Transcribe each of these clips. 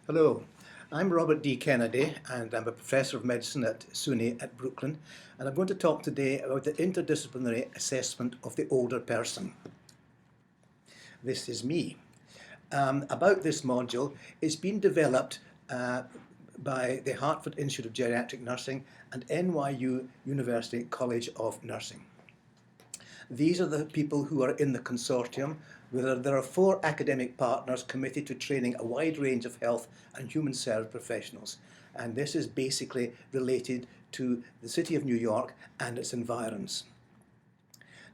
Hello, I'm Robert D. Kennedy and I'm a professor of medicine at SUNY at Brooklyn, and I'm going to talk today about the interdisciplinary assessment of the older person. This is me. About this module, it's been developed by the Hartford Institute of Geriatric Nursing and NYU University College of Nursing. These are the people who are in the consortium, where there are 4 academic partners committed to training a wide range of health and human service professionals. And this is basically related to the City of New York and its environs.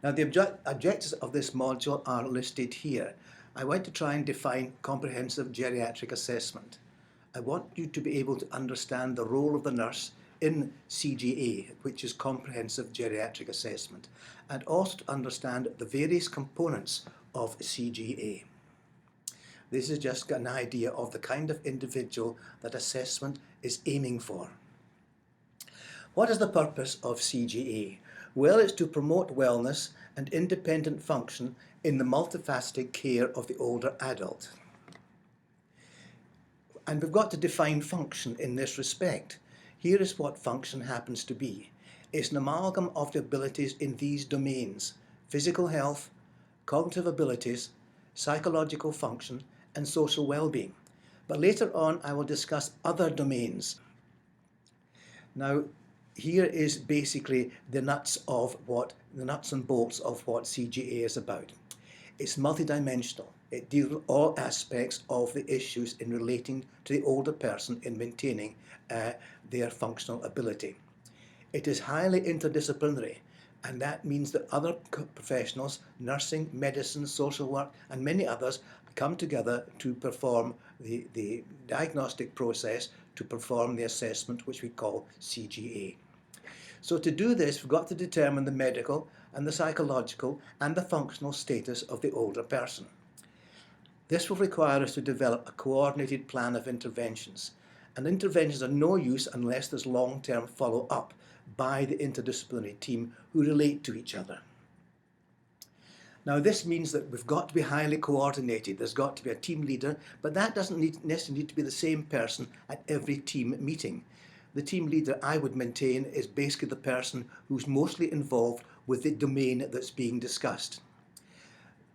Now, the objectives of this module are listed here. I want to try and define comprehensive geriatric assessment. I want you to be able to understand the role of the nurse in CGA, which is Comprehensive Geriatric Assessment, and also to understand the various components of CGA. This is just an idea of the kind of individual that assessment is aiming for. What is the purpose of CGA? Well, it's to promote wellness and independent function in the multifaceted care of the older adult. And we've got to define function in this respect. Here is what function happens to be. It's an amalgam of the abilities in these domains: physical health, cognitive abilities, psychological function, and social well-being. But later on, I will discuss other domains. Now, here is basically the nuts and bolts of what CGA is about. It's multidimensional. It deals with all aspects of the issues in relating to the older person in maintaining their functional ability. It is highly interdisciplinary, and that means that other professionals, nursing, medicine, social work, and many others come together to perform the diagnostic process, to perform the assessment, which we call CGA. So to do this, we've got to determine the medical and the psychological and the functional status of the older person. This will require us to develop a coordinated plan of interventions, and interventions are no use unless there's long-term follow-up by the interdisciplinary team who relate to each other. Now, this means that we've got to be highly coordinated. There's got to be a team leader, but that doesn't necessarily need to be the same person at every team meeting. The team leader, I would maintain, is basically the person who's mostly involved with the domain that's being discussed.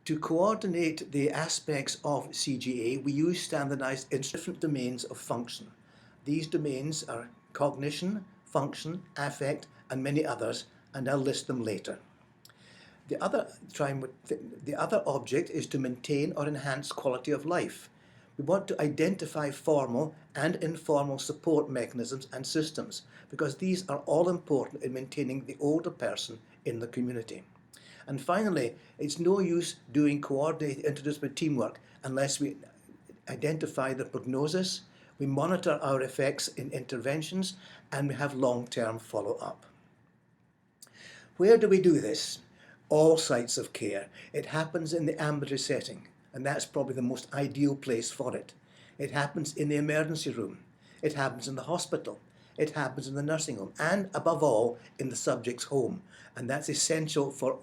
To coordinate the aspects of CGA, we use standardized different domains of function. These domains are cognition, function, affect, and many others, and I'll list them later. The other object is to maintain or enhance quality of life. We want to identify formal and informal support mechanisms and systems, because these are all important in maintaining the older person in the community. And finally, it's no use doing coordinated interdisciplinary teamwork unless we identify the prognosis, we monitor our effects in interventions, and we have long-term follow-up. Where do we do this? All sites of care. It happens in the ambulatory setting, and that's probably the most ideal place for it. It happens in the emergency room. It happens in the hospital. It happens in the nursing home, and above all, in the subject's home. And that's essential for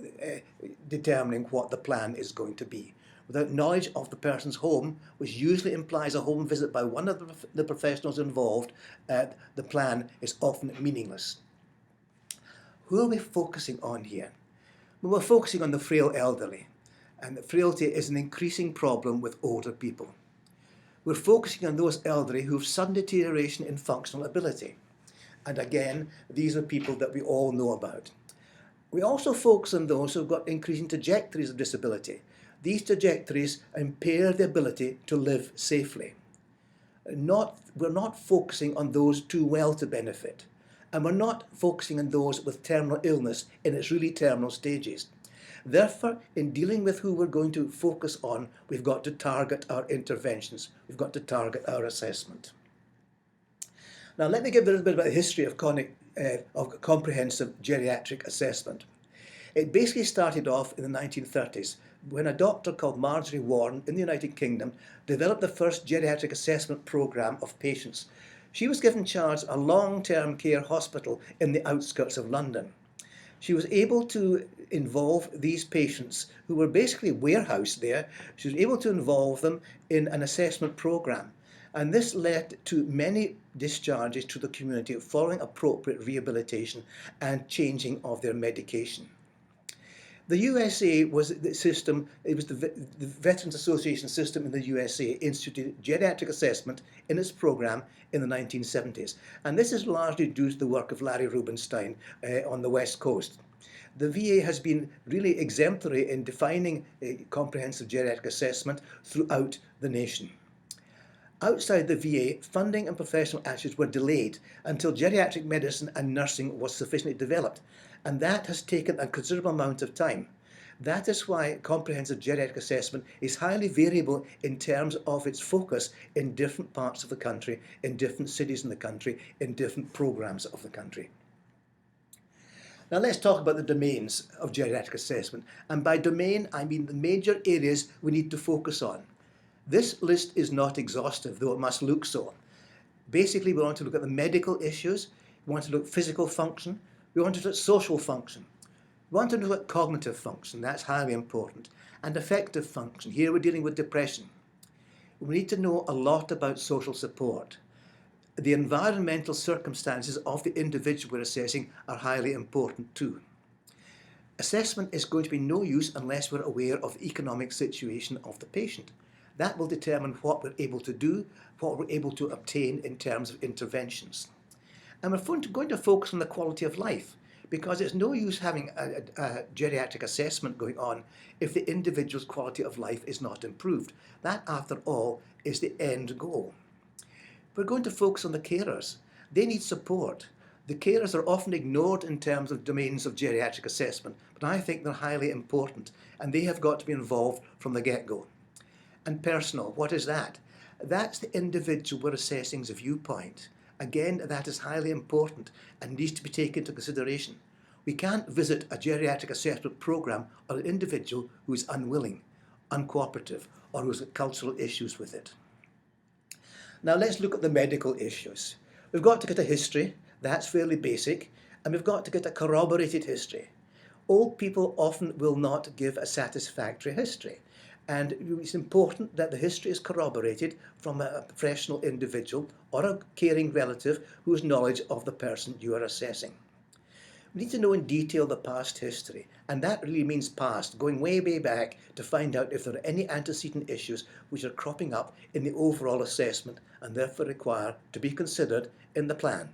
determining what the plan is going to be. Without knowledge of the person's home, which usually implies a home visit by one of the professionals involved, the plan is often meaningless. Who are we focusing on here? Well, we're focusing on the frail elderly, and frailty is an increasing problem with older people. We're focusing on those elderly who have sudden deterioration in functional ability. And again, these are people that we all know about. We also focus on those who've got increasing trajectories of disability. These trajectories impair the ability to live safely. We're not focusing on those too well to benefit. And we're not focusing on those with terminal illness in its really terminal stages. Therefore, in dealing with who we're going to focus on, we've got to target our interventions. We've got to target our assessment. Now, let me give a little bit about the history of comprehensive geriatric assessment. It basically started off in the 1930s when a doctor called Marjorie Warren in the United Kingdom developed the first geriatric assessment program of patients. She was given charge of a long-term care hospital in the outskirts of London. She was able to involve these patients who were basically warehoused there. She was able to involve them in an assessment program. And this led to many discharges to the community following appropriate rehabilitation and changing of their medication. The USA was the system, it was the Veterans Association system in the USA instituted geriatric assessment in its program in the 1970s. And this is largely due to the work of Larry Rubenstein on the West Coast. The VA has been really exemplary in defining a comprehensive geriatric assessment throughout the nation. Outside the VA, funding and professional actions were delayed until geriatric medicine and nursing was sufficiently developed, and that has taken a considerable amount of time. That is why comprehensive geriatric assessment is highly variable in terms of its focus in different parts of the country, in different cities in the country, in different programs of the country. Now let's talk about the domains of geriatric assessment, and by domain I mean the major areas we need to focus on. This list is not exhaustive, though it must look so. Basically, we want to look at the medical issues, we want to look at physical function, we want to look at social function, we want to look at cognitive function, that's highly important, and affective function. Here we're dealing with depression. We need to know a lot about social support. The environmental circumstances of the individual we're assessing are highly important too. Assessment is going to be no use unless we're aware of the economic situation of the patient. That will determine what we're able to do, what we're able to obtain in terms of interventions. And we're going to focus on the quality of life, because it's no use having a geriatric assessment going on if the individual's quality of life is not improved. That, after all, is the end goal. We're going to focus on the carers. They need support. The carers are often ignored in terms of domains of geriatric assessment, but I think they're highly important, and they have got to be involved from the get-go. And personal, what is that? That's the individual we're assessing's viewpoint. Again, that is highly important and needs to be taken into consideration. We can't visit a geriatric assessment program on an individual who is unwilling, uncooperative, or who has cultural issues with it. Now let's look at the medical issues. We've got to get a history, that's fairly basic, and we've got to get a corroborated history. Old people often will not give a satisfactory history, and it's important that the history is corroborated from a professional individual or a caring relative who has knowledge of the person you are assessing. We need to know in detail the past history, and that really means past, going way, way back to find out if there are any antecedent issues which are cropping up in the overall assessment and therefore require to be considered in the plan.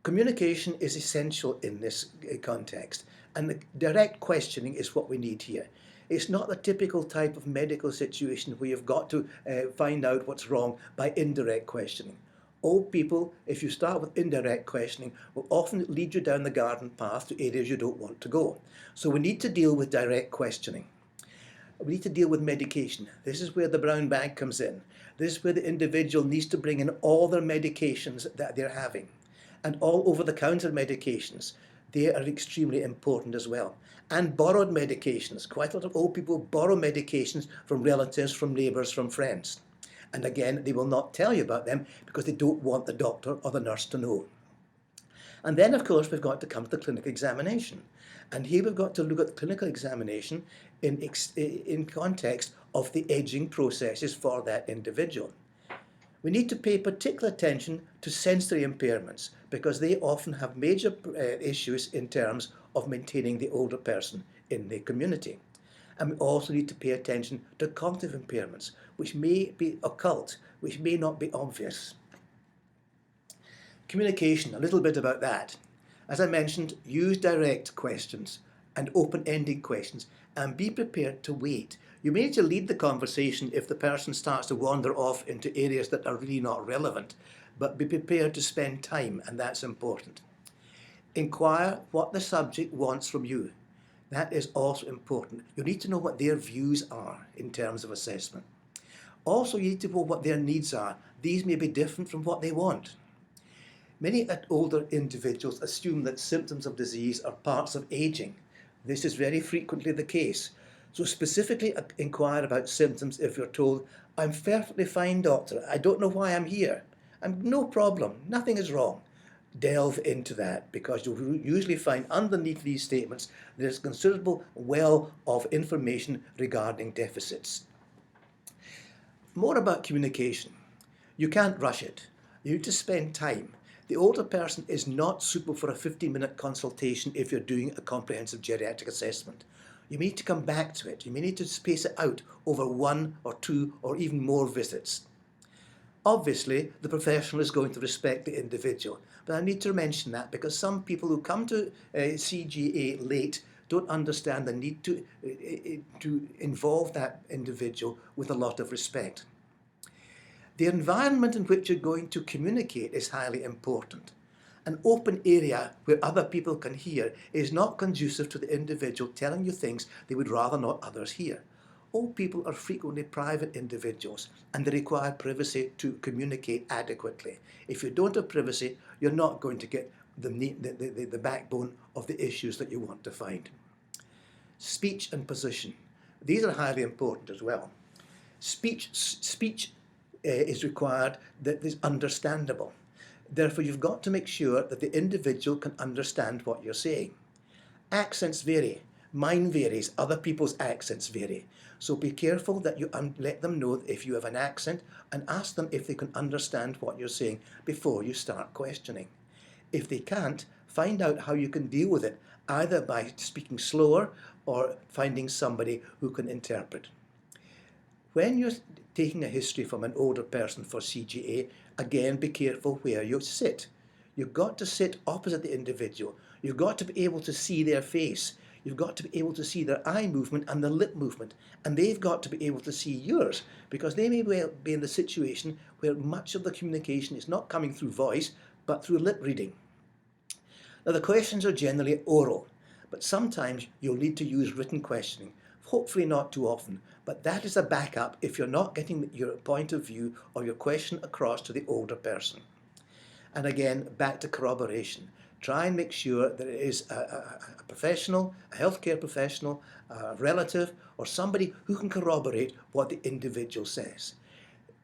Communication is essential in this context, and the direct questioning is what we need here. It's not the typical type of medical situation where you've got to find out what's wrong by indirect questioning. Old people, if you start with indirect questioning, will often lead you down the garden path to areas you don't want to go. So we need to deal with direct questioning. We need to deal with medication. This is where the brown bag comes in. This is where the individual needs to bring in all their medications that they're having. And all over-the-counter medications, they are extremely important as well. And borrowed medications. Quite a lot of old people borrow medications from relatives, from neighbours, from friends. And again, they will not tell you about them because they don't want the doctor or the nurse to know. And then, of course, we've got to come to the clinical examination. And here we've got to look at the clinical examination in context of the aging processes for that individual. We need to pay particular attention to sensory impairments because they often have major issues in terms of maintaining the older person in the community. And we also need to pay attention to cognitive impairments, which may be occult, which may not be obvious. Communication, a little bit about that. As I mentioned, use direct questions and open-ended questions, and be prepared to wait. You may need to lead the conversation if the person starts to wander off into areas that are really not relevant, but be prepared to spend time, and that's important. Inquire what the subject wants from you. That is also important. You need to know what their views are in terms of assessment. Also, you need to know what their needs are. These may be different from what they want. Many older individuals assume that symptoms of disease are parts of aging. This is very frequently the case. So specifically inquire about symptoms if you're told, "I'm perfectly fine, doctor. I don't know why I'm here. I'm no problem. Nothing is wrong." Delve into that because you'll usually find underneath these statements there's a considerable well of information regarding deficits. More about communication. You can't rush it. You need to spend time. The older person is not suitable for a 15-minute consultation if you're doing a comprehensive geriatric assessment. You may need to come back to it. You may need to space it out over 1 or 2 or even more visits. Obviously, the professional is going to respect the individual, but I need to mention that because some people who come to CGA late don't understand the need to involve that individual with a lot of respect. The environment in which you're going to communicate is highly important. An open area where other people can hear is not conducive to the individual telling you things they would rather not others hear. Old people are frequently private individuals and they require privacy to communicate adequately. If you don't have privacy, you're not going to get the backbone of the issues that you want to find. Speech and position. These are highly important as well. Speech is required that is understandable. Therefore, you've got to make sure that the individual can understand what you're saying. Accents vary. Mine varies. Other people's accents vary. So be careful that you let them know if you have an accent and ask them if they can understand what you're saying before you start questioning. If they can't, find out how you can deal with it, either by speaking slower or finding somebody who can interpret. When you're taking a history from an older person for CGA, again, be careful where you sit. You've got to sit opposite the individual. You've got to be able to see their face. You've got to be able to see their eye movement and their lip movement. And they've got to be able to see yours, because they may well be in the situation where much of the communication is not coming through voice, but through lip reading. Now, the questions are generally oral, but sometimes you'll need to use written questioning. Hopefully not too often, but that is a backup if you're not getting your point of view or your question across to the older person. And again, back to corroboration. Try and make sure that it is a professional, a healthcare professional, a relative, or somebody who can corroborate what the individual says.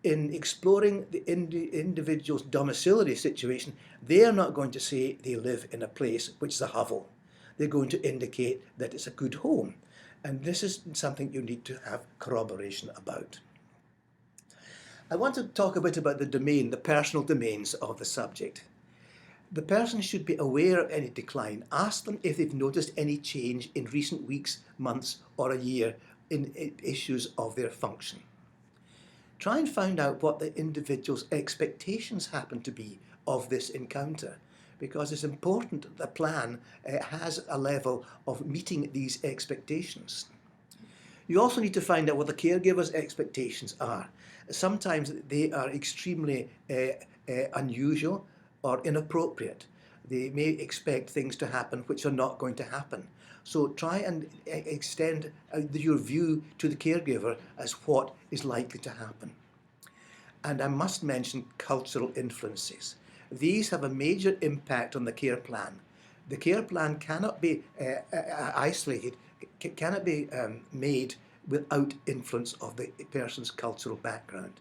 In exploring the individual's domiciliary situation, they are not going to say they live in a place which is a hovel. They're going to indicate that it's a good home. And this is something you need to have corroboration about. I want to talk a bit about the domain, the personal domains of the subject. The person should be aware of any decline. Ask them if they've noticed any change in recent weeks, months, or a year in issues of their function. Try and find out what the individual's expectations happen to be of this encounter, because it's important that the plan has a level of meeting these expectations. You also need to find out what the caregiver's expectations are. Sometimes they are extremely unusual or inappropriate. They may expect things to happen which are not going to happen. So try and extend your view to the caregiver as what is likely to happen. And I must mention cultural influences. These have a major impact on the care plan. The care plan cannot be isolated, cannot be made without influence of the person's cultural background.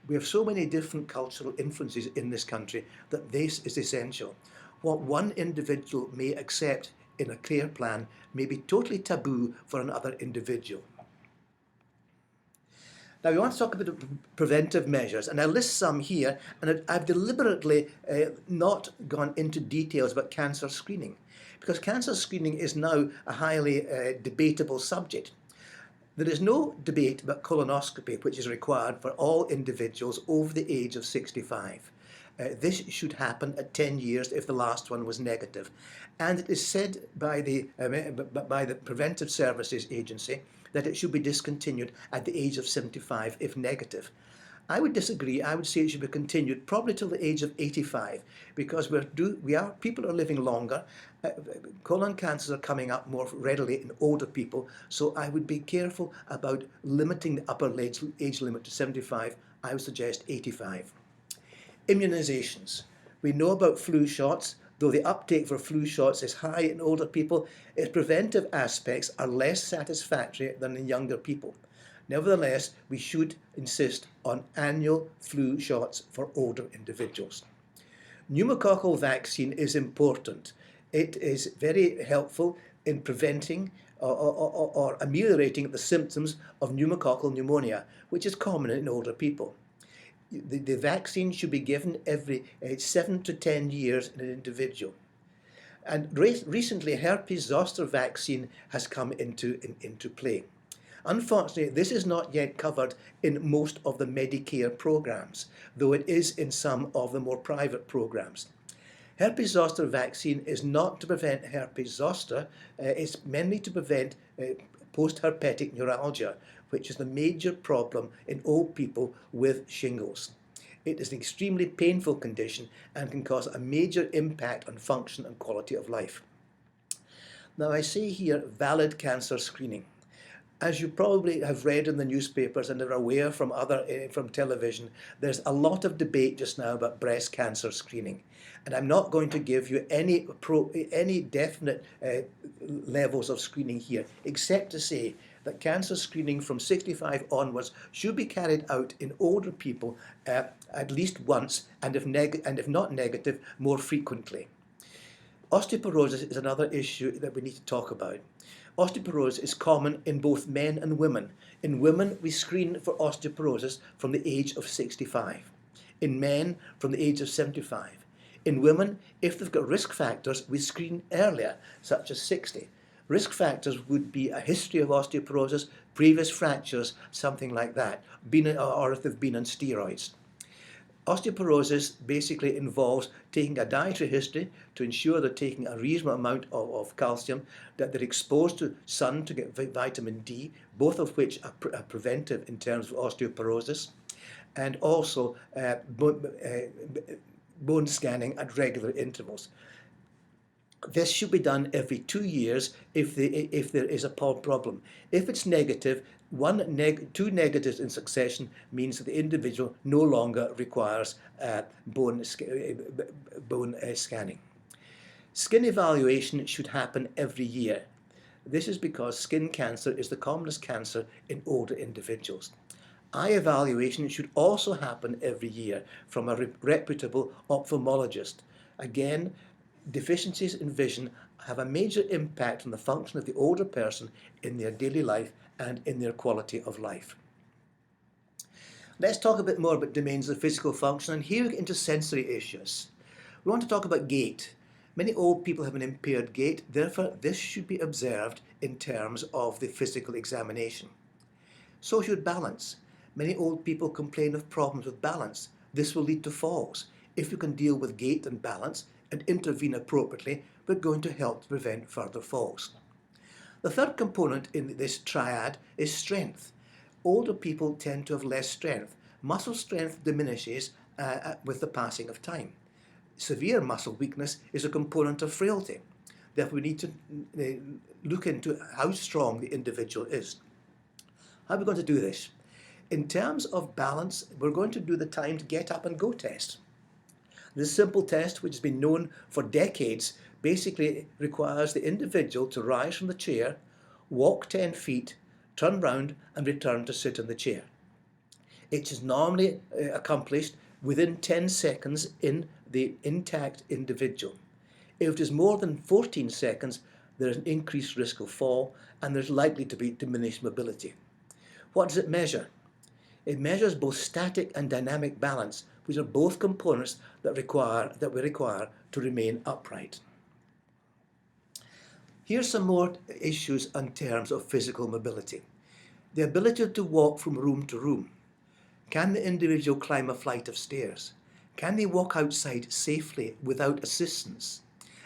We have so many different cultural influences in this country that this is essential. What one individual may accept in a care plan may be totally taboo for another individual. Now, we want to talk about preventive measures, and I list some here, and I've deliberately not gone into details about cancer screening, because cancer screening is now a highly debatable subject. There is no debate about colonoscopy, which is required for all individuals over the age of 65. This should happen at 10 years if the last one was negative. And it is said by the Preventive Services Agency that it should be discontinued at the age of 75 if negative. I would disagree. I would say it should be continued probably till the age of 85, because people are living longer. Colon cancers are coming up more readily in older people, so I would be careful about limiting the upper age limit to 75. I would suggest 85. Immunizations. We know about flu shots. Though the uptake for flu shots is high in older people, its preventive aspects are less satisfactory than in younger people. Nevertheless, we should insist on annual flu shots for older individuals. Pneumococcal vaccine is important. It is very helpful in preventing or ameliorating the symptoms of pneumococcal pneumonia, which is common in older people. The vaccine should be given every 7 to 10 years in an individual. And recently, herpes zoster vaccine has come into play. Unfortunately, this is not yet covered in most of the Medicare programs, though it is in some of the more private programs. Herpes zoster vaccine is not to prevent herpes zoster, it's mainly to prevent post-herpetic neuralgia, which is the major problem in old people with shingles. It is an extremely painful condition and can cause a major impact on function and quality of life. Now I say here valid cancer screening. As you probably have read in the newspapers and are aware from television, there's a lot of debate just now about breast cancer screening. And I'm not going to give you any definite levels of screening here, except to say that cancer screening from 65 onwards should be carried out in older people at least once, and if not negative, more frequently. Osteoporosis is another issue that we need to talk about. Osteoporosis is common in both men and women. In women, we screen for osteoporosis from the age of 65. In men, from the age of 75. In women, if they've got risk factors, we screen earlier, such as 60. Risk factors would be a history of osteoporosis, previous fractures, something like that, or if they've been on steroids. Osteoporosis basically involves taking a dietary history to ensure they're taking a reasonable amount of calcium, that they're exposed to sun to get vitamin D, both of which are preventive in terms of osteoporosis, and also bone scanning at regular intervals. This should be done every 2 years if there is a problem. If it's negative, two negatives in succession means that the individual no longer requires bone scanning. Skin evaluation should happen every year. This is because skin cancer is the commonest cancer in older individuals. Eye evaluation should also happen every year from a reputable ophthalmologist. Again, deficiencies in vision have a major impact on the function of the older person in their daily life and in their quality of life. Let's talk a bit more about domains of physical function, and here we get into sensory issues. We want to talk about gait. Many old people have an impaired gait, therefore this should be observed in terms of the physical examination. So should balance. Many old people complain of problems with balance. This will lead to falls. If you can deal with gait and balance and intervene appropriately, we're going to help to prevent further falls. The third component in this triad is strength. Older people tend to have less strength. Muscle strength diminishes with the passing of time. Severe muscle weakness is a component of frailty. Therefore, we need to look into how strong the individual is. How are we going to do this? In terms of balance, we're going to do the time to get up and go test. This simple test, which has been known for decades, basically requires the individual to rise from the chair, walk 10 feet, turn round and return to sit in the chair. It is normally accomplished within 10 seconds in the intact individual. If it is more than 14 seconds, there is an increased risk of fall and there's likely to be diminished mobility. What does it measure? It measures both static and dynamic balance, which are both components that we require to remain upright. Here's some more issues in terms of physical mobility. The ability to walk from room to room. Can the individual climb a flight of stairs? Can they walk outside safely without assistance?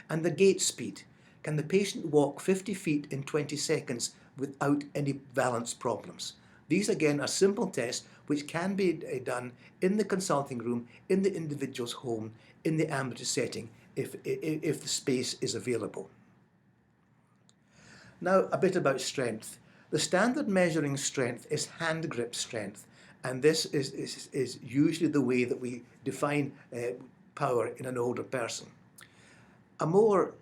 And the gait speed. Can the patient walk 50 feet in 20 seconds without any balance problems? These again are simple tests which can be done in the consulting room, in the individual's home, in the ambulatory setting, if the space is available. Now a bit about strength. The standard measuring strength is hand grip strength, and this is usually the way that we define power in an older person. A more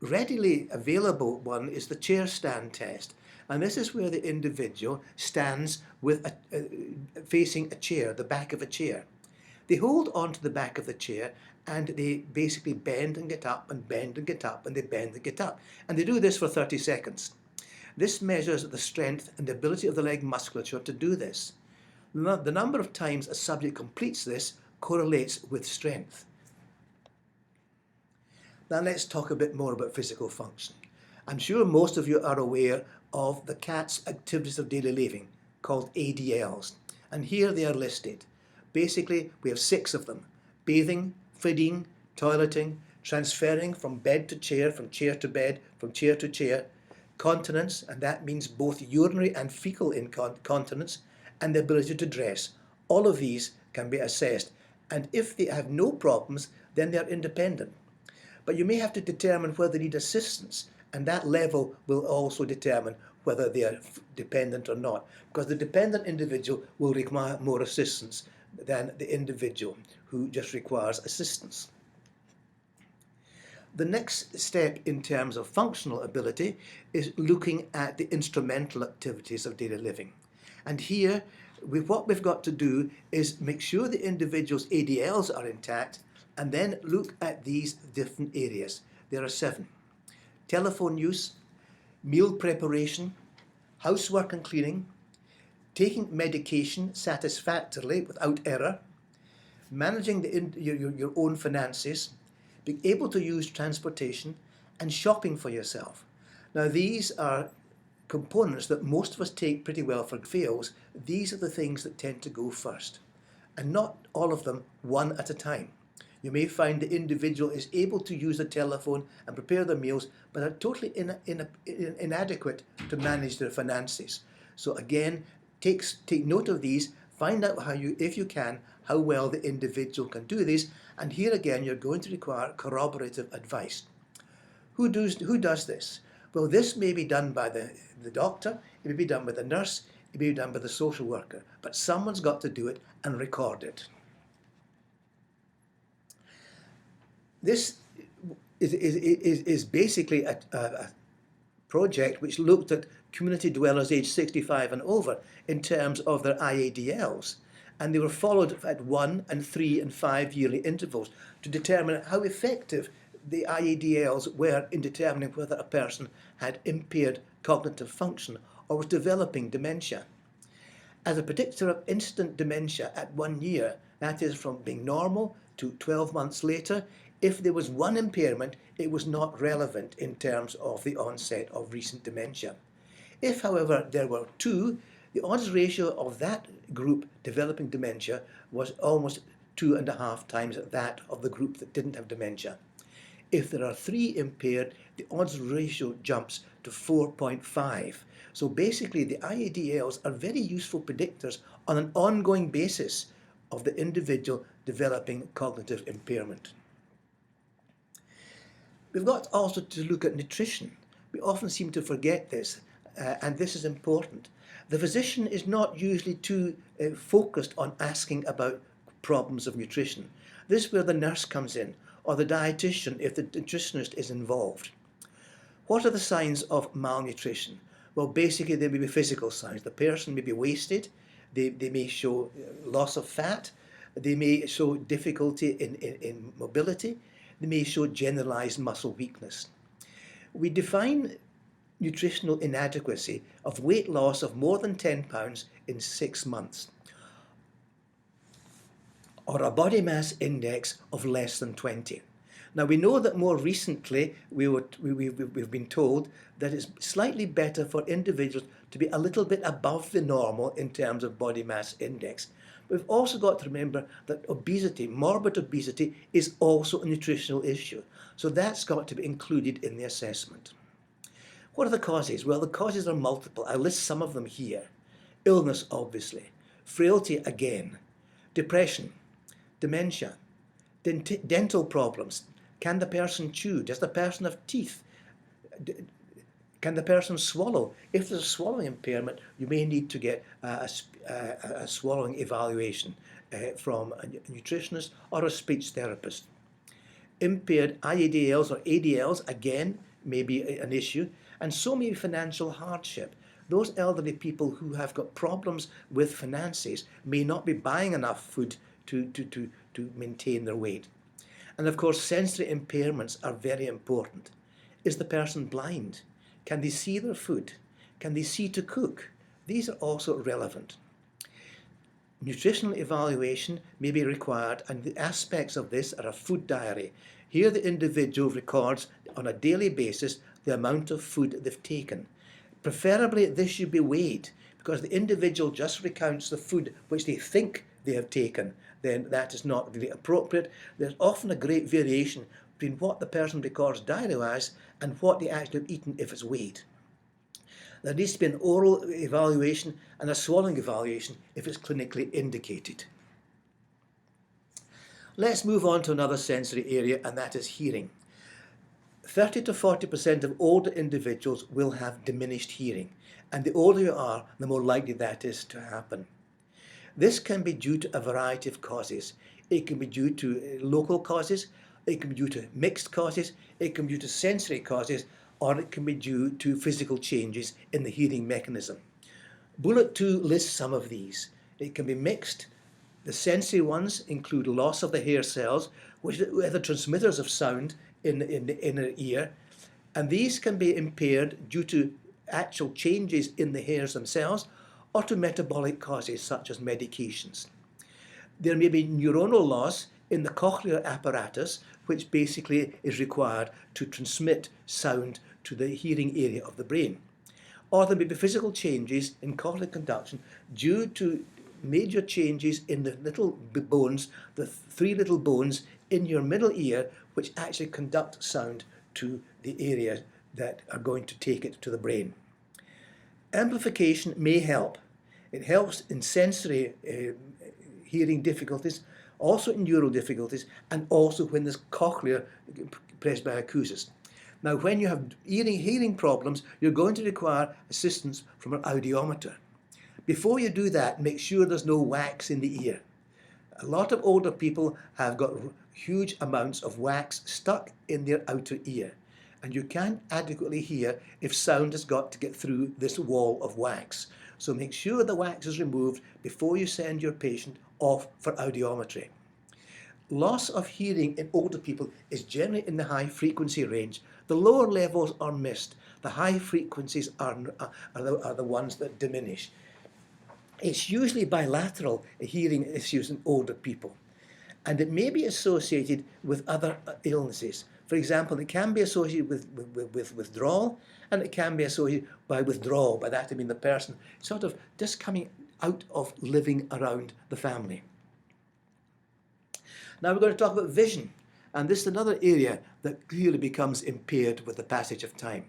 readily available one is the chair stand test, and this is where the individual stands with facing a chair, the back of a chair. They hold onto the back of the chair and they basically bend and get up and bend and get up and they bend and get up. And they do this for 30 seconds. This measures the strength and the ability of the leg musculature to do this. The number of times a subject completes this correlates with strength. Now let's talk a bit more about physical function. I'm sure most of you are aware of the KATZ activities of daily living, called ADLs, and here they are listed. Basically, we have 6 of them: bathing, feeding, toileting, transferring from bed to chair, from chair to bed, from chair to chair, continence, and that means both urinary and fecal incontinence, and the ability to dress. All of these can be assessed, and if they have no problems, then they are independent. But you may have to determine whether they need assistance, and that level will also determine whether they are dependent or not, because the dependent individual will require more assistance than the individual who just requires assistance. The next step in terms of functional ability is looking at the instrumental activities of daily living. And here, what we've got to do is make sure the individual's ADLs are intact, and then look at these different areas. There are 7. Telephone use, meal preparation, housework and cleaning, taking medication satisfactorily without error, managing your own finances, being able to use transportation, and shopping for yourself. Now these are components that most of us take pretty well for fails. These are the things that tend to go first, and not all of them one at a time. You may find the individual is able to use the telephone and prepare their meals, but are totally inadequate to manage their finances. So again, take note of these, find out how if you can, how well the individual can do these, and here again you're going to require corroborative advice. Who does this? Well, this may be done by the doctor, it may be done by the nurse, it may be done by the social worker, but someone's got to do it and record it. This is basically a project which looked at community dwellers aged 65 and over in terms of their IADLs, and they were followed at 1 and 3 and 5 yearly intervals to determine how effective the IADLs were in determining whether a person had impaired cognitive function or was developing dementia. As a predictor of instant dementia at 1 year, that is from being normal to 12 months later, if there was one impairment, it was not relevant in terms of the onset of recent dementia. If, however, there were 2, the odds ratio of that group developing dementia was almost 2.5 times that of the group that didn't have dementia. If there are 3 impaired, the odds ratio jumps to 4.5. So basically, the IADLs are very useful predictors on an ongoing basis of the individual developing cognitive impairment. We've got also to look at nutrition. We often seem to forget this, and this is important. The physician is not usually too focused on asking about problems of nutrition. This is where the nurse comes in, or the dietitian if the nutritionist is involved. What are the signs of malnutrition? Well, basically there may be physical signs. The person may be wasted, they may show loss of fat, they may show difficulty in mobility, they may show generalized muscle weakness. We define nutritional inadequacy of weight loss of more than 10 pounds in 6 months, or a body mass index of less than 20. Now we know that more recently we've been told that it's slightly better for individuals to be a little bit above the normal in terms of body mass index. We've also got to remember that obesity, morbid obesity, is also a nutritional issue. So that's got to be included in the assessment. What are the causes? Well, the causes are multiple. I list some of them here. Illness, obviously. Frailty, again. Depression. Dementia. Dental problems. Can the person chew? Does the person have teeth? Can the person swallow? If there's a swallowing impairment, you may need to get a swallowing evaluation from a nutritionist or a speech therapist. Impaired IADLs or ADLs, again, may be an issue, and so may be financial hardship. Those elderly people who have got problems with finances may not be buying enough food to maintain their weight. And of course, sensory impairments are very important. Is the person blind? Can they see their food? Can they see to cook? These are also relevant. Nutritional evaluation may be required, and the aspects of this are a food diary. Here the individual records on a daily basis the amount of food they've taken. Preferably this should be weighed, because the individual just recounts the food which they think they have taken. Then that is not really appropriate. There's often a great variation between what the person records diary-wise and what they actually have eaten if it's weighed. There needs to be an oral evaluation and a swallowing evaluation if it's clinically indicated. Let's move on to another sensory area, and that is hearing. 30 to 40% of older individuals will have diminished hearing, and the older you are, the more likely that is to happen. This can be due to a variety of causes. It can be due to local causes, it can be due to mixed causes, it can be due to sensory causes, or it can be due to physical changes in the hearing mechanism. Bullet 2 lists some of these. It can be mixed. The sensory ones include loss of the hair cells, which are the transmitters of sound in the inner ear, and these can be impaired due to actual changes in the hairs themselves or to metabolic causes such as medications. There may be neuronal loss in the cochlear apparatus, which basically is required to transmit sound to the hearing area of the brain. Or there may be physical changes in cochlear conduction due to major changes in the little bones, the 3 little bones in your middle ear, which actually conduct sound to the area that are going to take it to the brain. Amplification may help. It helps in sensory hearing difficulties, also in neural difficulties, and also when there's cochlear presbyacusis. Now, when you have hearing problems, you're going to require assistance from an audiometer. Before you do that, make sure there's no wax in the ear. A lot of older people have got huge amounts of wax stuck in their outer ear, and you can't adequately hear if sound has got to get through this wall of wax. So make sure the wax is removed before you send your patient off for audiometry. Loss of hearing in older people is generally in the high frequency range. The lower levels are missed. The high frequencies are the ones that diminish. It's usually bilateral hearing issues in older people, and it may be associated with other illnesses. For example, it can be associated with withdrawal, and it can be associated by withdrawal. By that I mean the person sort of just coming out of living around the family. Now we're going to talk about vision, and this is another area that clearly becomes impaired with the passage of time.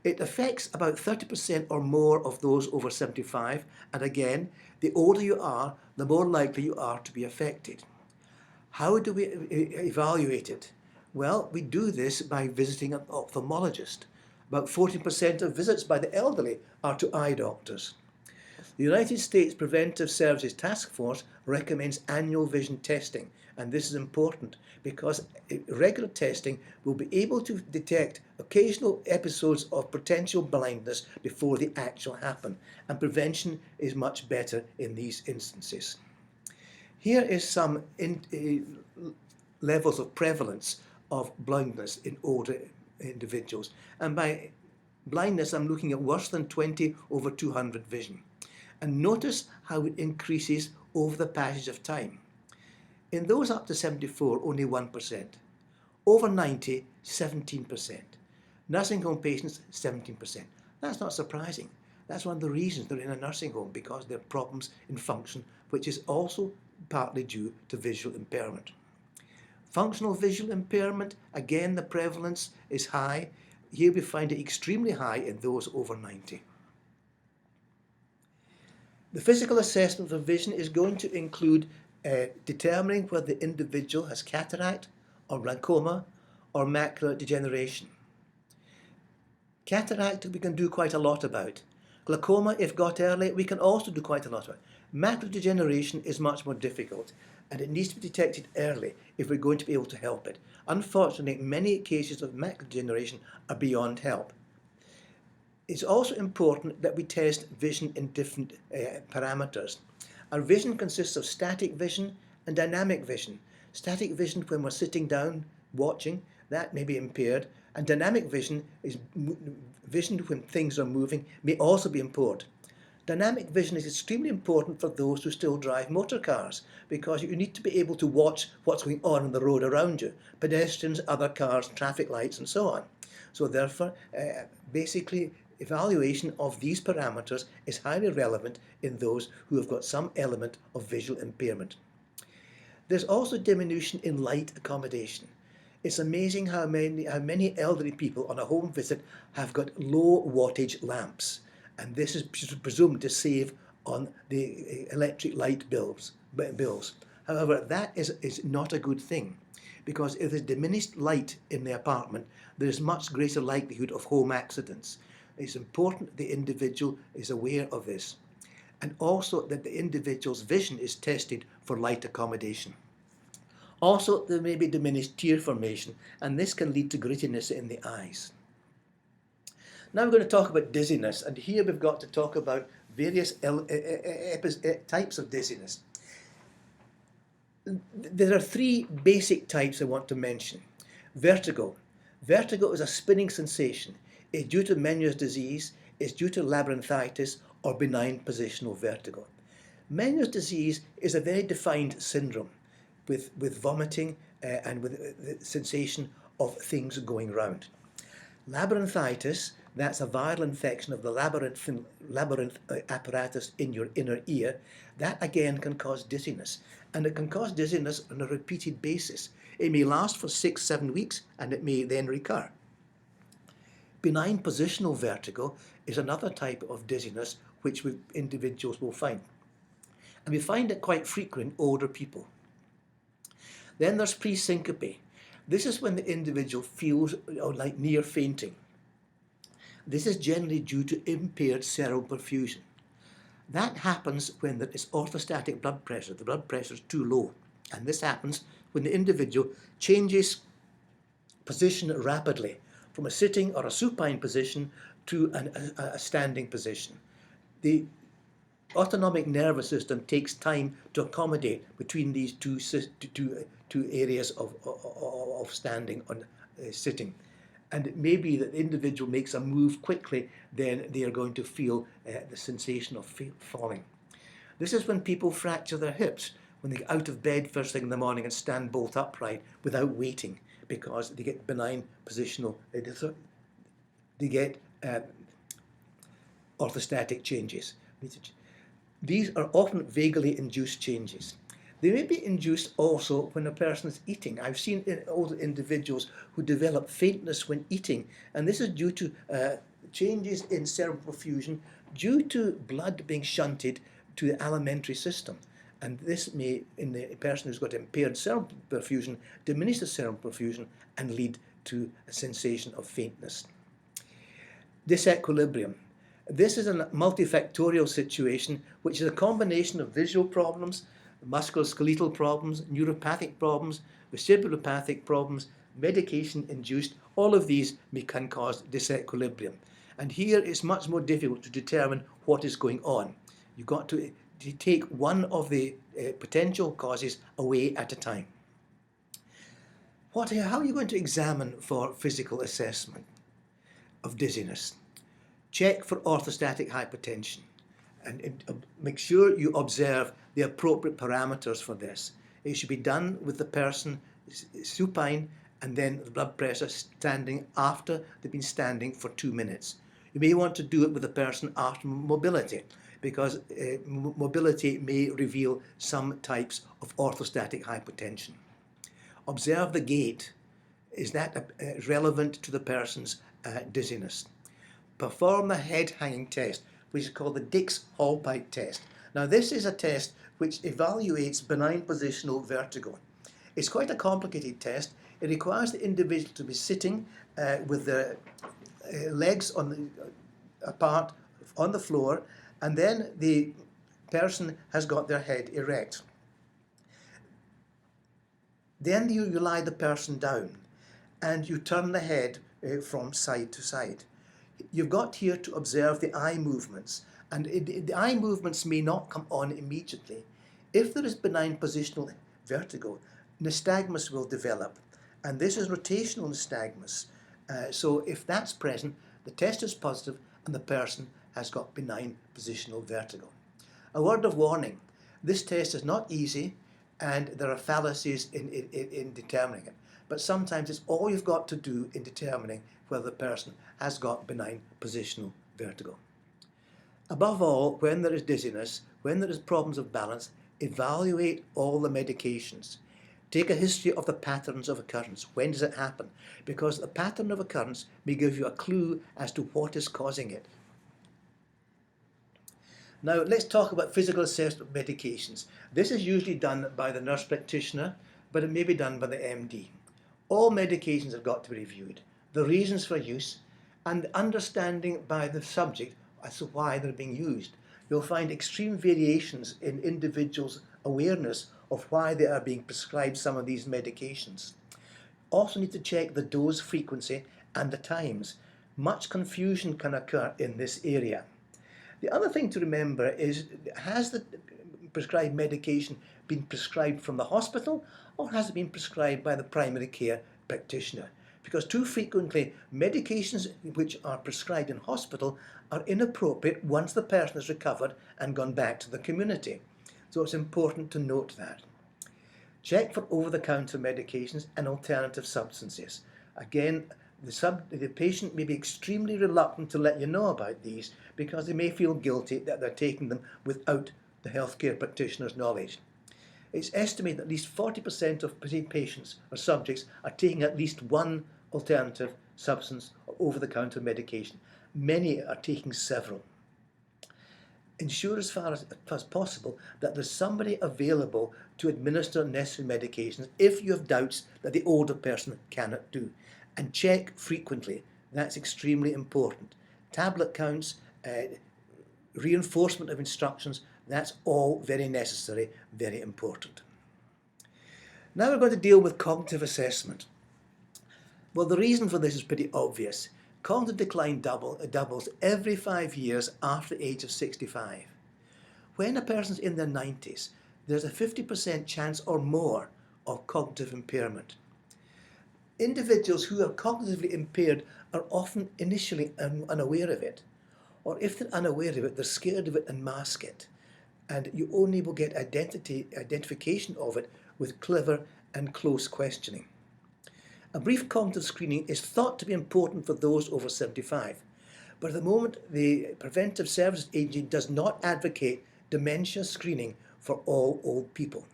It affects about 30% or more of those over 75, and again, the older you are, the more likely you are to be affected. How do we evaluate it? Well, we do this by visiting an ophthalmologist. About 40% of visits by the elderly are to eye doctors. The United States Preventive Services Task Force recommends annual vision testing, and this is important because regular testing will be able to detect occasional episodes of potential blindness before they actually happen, and prevention is much better in these instances. Here is some levels of prevalence of blindness in older individuals, and by blindness I'm looking at worse than 20 over 200 vision. And notice how it increases over the passage of time. In those up to 74, only 1%. Over 90, 17%. Nursing home patients, 17%. That's not surprising. That's one of the reasons they're in a nursing home, because there are problems in function, which is also partly due to visual impairment. Functional visual impairment, again the prevalence is high. Here we find it extremely high in those over 90. The physical assessment of vision is going to include determining whether the individual has cataract or glaucoma or macular degeneration. Cataract we can do quite a lot about. Glaucoma, if got early, we can also do quite a lot about. Macular degeneration is much more difficult, and it needs to be detected early if we're going to be able to help it. Unfortunately, many cases of macular degeneration are beyond help. It's also important that we test vision in different parameters. Our vision consists of static vision and dynamic vision. Static vision when we're sitting down watching, that may be impaired, And dynamic vision is vision when things are moving, may also be important. Dynamic vision is extremely important for those who still drive motor cars, because you need to be able to watch what's going on the road around you, pedestrians, other cars, traffic lights, and so on. So therefore, basically, evaluation of these parameters is highly relevant in those who have got some element of visual impairment. There's also diminution in light accommodation. It's amazing how many elderly people on a home visit have got low wattage lamps, and this is presumed to save on the electric light bills. However, that is not a good thing, because if there's diminished light in the apartment, there's much greater likelihood of home accidents. It's important the individual is aware of this, and also that the individual's vision is tested for light accommodation. Also, there may be diminished tear formation, and this can lead to grittiness in the eyes. Now we're going to talk about dizziness, and here we've got to talk about various types of dizziness. There are three basic types I want to mention. Vertigo. Vertigo is a spinning sensation. It's due to Meyers disease, it's due to labyrinthitis, or benign positional vertigo. Meyers disease is a very defined syndrome with vomiting and with the sensation of things going round. Labyrinthitis, that's a viral infection of the labyrinth apparatus in your inner ear. That again can cause dizziness, and it can cause dizziness on a repeated basis. It may last for 6-7 weeks, and it may then recur. Benign positional vertigo is another type of dizziness which individuals will find. And we find it quite frequent in older people. Then there's pre-syncope. This is when the individual feels like near fainting. This is generally due to impaired cerebral perfusion. That happens when there is orthostatic blood pressure. The blood pressure is too low. And this happens when the individual changes position rapidly from a sitting or a supine position to a standing position. The autonomic nervous system takes time to accommodate between these two areas of standing and sitting. And it may be that the individual makes a move quickly, then they are going to feel the sensation of falling. This is when people fracture their hips, when they get out of bed first thing in the morning and stand bolt upright without waiting, because they get benign positional, they get orthostatic changes. These are often vaguely induced changes. They may be induced also when a person is eating. I've seen older individuals who develop faintness when eating, and this is due to changes in cerebral perfusion due to blood being shunted to the alimentary system. And this may, in the person who's got impaired cerebral perfusion, diminish the cerebral perfusion and lead to a sensation of faintness. Disequilibrium. This is a multifactorial situation, which is a combination of visual problems, musculoskeletal problems, neuropathic problems, vestibulopathic problems, medication-induced. All of these can cause disequilibrium. And here it's much more difficult to determine what is going on. You've got to take one of the potential causes away at a time. How are you going to examine for physical assessment of dizziness? Check for orthostatic hypotension, and make sure you observe the appropriate parameters for this. It should be done with the person supine and then the blood pressure standing after they've been standing for 2 minutes. You may want to do it with the person after mobility, because mobility may reveal some types of orthostatic hypotension. Observe the gait. Is that relevant to the person's dizziness? Perform the head hanging test, which is called the Dix-Hallpike test. Now this is a test which evaluates benign positional vertigo. It's quite a complicated test. It requires the individual to be sitting with their legs apart on the floor, and then the person has got their head erect. Then you lie the person down and you turn the head from side to side. You've got here to observe the eye movements, and the eye movements may not come on immediately. If there is benign positional vertigo, nystagmus will develop, and this is rotational nystagmus, So if that's present, the test is positive and the person has got benign positional vertigo. A word of warning, this test is not easy and there are fallacies in determining it. But sometimes it's all you've got to do in determining whether the person has got benign positional vertigo. Above all, when there is dizziness, when there is problems of balance, evaluate all the medications. Take a history of the patterns of occurrence. When does it happen? Because the pattern of occurrence may give you a clue as to what is causing it. Now let's talk about physical assessment of medications. This is usually done by the nurse practitioner, but it may be done by the MD. All medications have got to be reviewed, the reasons for use, and understanding by the subject as to why they're being used. You'll find extreme variations in individuals' awareness of why they are being prescribed some of these medications. Also need to check the dose frequency and the times. Much confusion can occur in this area. The other thing to remember is, has the prescribed medication been prescribed from the hospital or has it been prescribed by the primary care practitioner? Because too frequently medications which are prescribed in hospital are inappropriate once the person has recovered and gone back to the community. So it's important to note that. Check for over-the-counter medications and alternative substances. Again, the patient may be extremely reluctant to let you know about these because they may feel guilty that they're taking them without the healthcare practitioner's knowledge. It's estimated that at least 40% of patients or subjects are taking at least one alternative substance or over-the-counter medication. Many are taking several. Ensure as far as possible that there's somebody available to administer necessary medications if you have doubts that the older person cannot do. And check frequently. That's extremely important. Tablet counts, reinforcement of instructions, that's all very necessary, very important. Now we're going to deal with cognitive assessment. Well, the reason for this is pretty obvious. Cognitive decline doubles every 5 years after the age of 65. When a person's in their 90s, there's a 50% chance or more of cognitive impairment. Individuals who are cognitively impaired are often initially unaware of it. Or if they're unaware of it, they're scared of it and mask it. And you only will get identification of it with clever and close questioning. A brief cognitive screening is thought to be important for those over 75, but at the moment the Preventive Services Agency does not advocate dementia screening for all old people.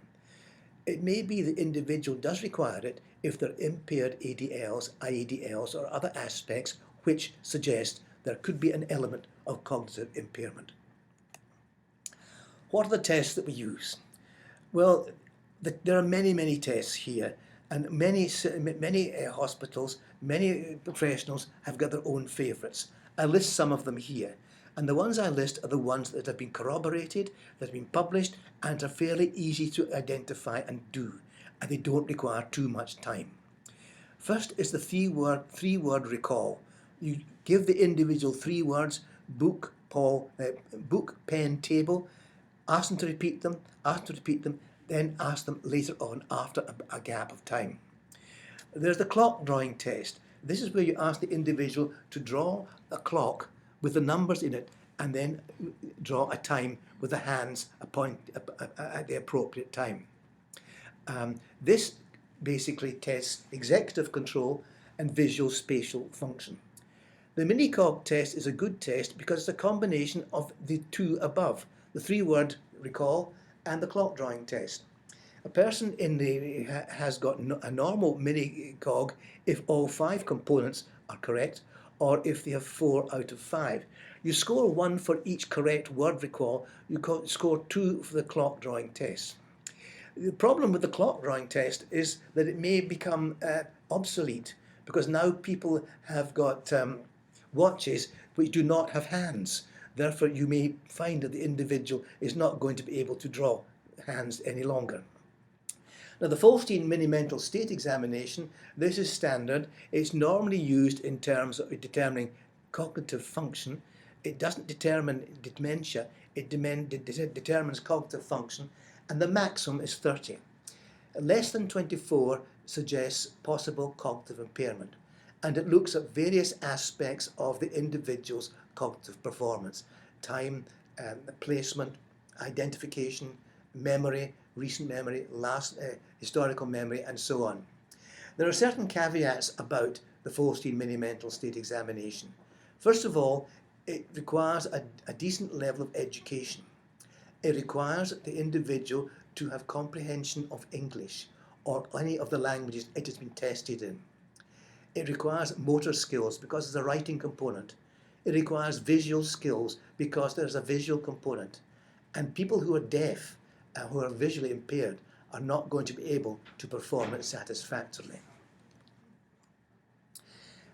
It may be the individual does require it if they're impaired ADLs, IADLs or other aspects which suggest there could be an element of cognitive impairment. What are the tests that we use? Well, there are many tests here, and many hospitals, many professionals have got their own favourites. I list some of them here, and the ones I list are the ones that have been corroborated, that have been published, and are fairly easy to identify and do, and they don't require too much time. First is the three-word recall. You give the individual 3 words: book, pen, table. Ask them to repeat them, then ask them later on after a gap of time. There's the clock drawing test. This is where you ask the individual to draw a clock with the numbers in it and then draw a time with the hands at the appropriate time. This basically tests executive control and visual spatial function. The mini-cog test is a good test because it's a combination of the two above, the 3-word recall and the clock drawing test. A person has got a normal mini-cog if all 5 components are correct, or if they have 4 out of 5. You score 1 for each correct word recall, you score 2 for the clock drawing test. The problem with the clock drawing test is that it may become obsolete, because now people have got watches which do not have hands. Therefore, you may find that the individual is not going to be able to draw hands any longer. Now, the Folstein Mini-Mental State Examination, this is standard. It's normally used in terms of determining cognitive function. It doesn't determine dementia, it determines cognitive function, and the maximum is 30. Less than 24 suggests possible cognitive impairment. and it looks at various aspects of the individual's cognitive performance: time, placement, identification, memory, recent memory, historical memory, and so on. There are certain caveats about the 14-mini mental state examination. First of all, it requires a decent level of education. It requires the individual to have comprehension of English or any of the languages it has been tested in. It requires motor skills because there's a writing component. It requires visual skills because there's a visual component. And people who are deaf and who are visually impaired are not going to be able to perform it satisfactorily.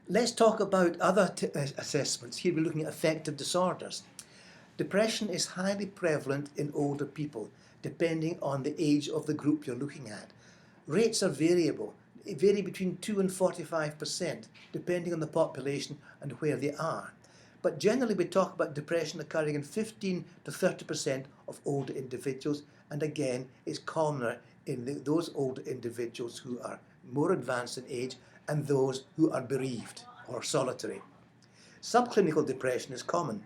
Let's talk about other assessments. Here we're looking at affective disorders. Depression is highly prevalent in older people, depending on the age of the group you're looking at. Rates are variable. They vary between 2 and 45%, depending on the population and where they are. But generally we talk about depression occurring in 15 to 30% of older individuals, and again it's commoner in those older individuals who are more advanced in age and those who are bereaved or solitary. Subclinical depression is common,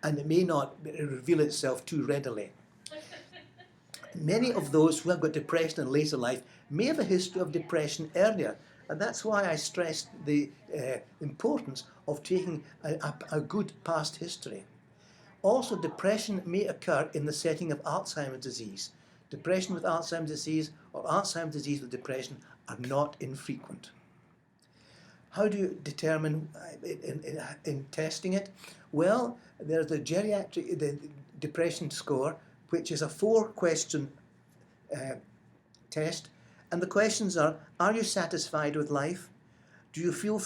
and it may not reveal itself too readily. Many of those who have got depression in later life may have a history of depression earlier, and that's why I stressed the importance of taking a good past history. Also, depression may occur in the setting of Alzheimer's disease. Depression with Alzheimer's disease or Alzheimer's disease with depression are not infrequent. How do you determine in testing it? Well, there's the depression score, which is a 4-question test, and the questions are you satisfied with life? Do you feel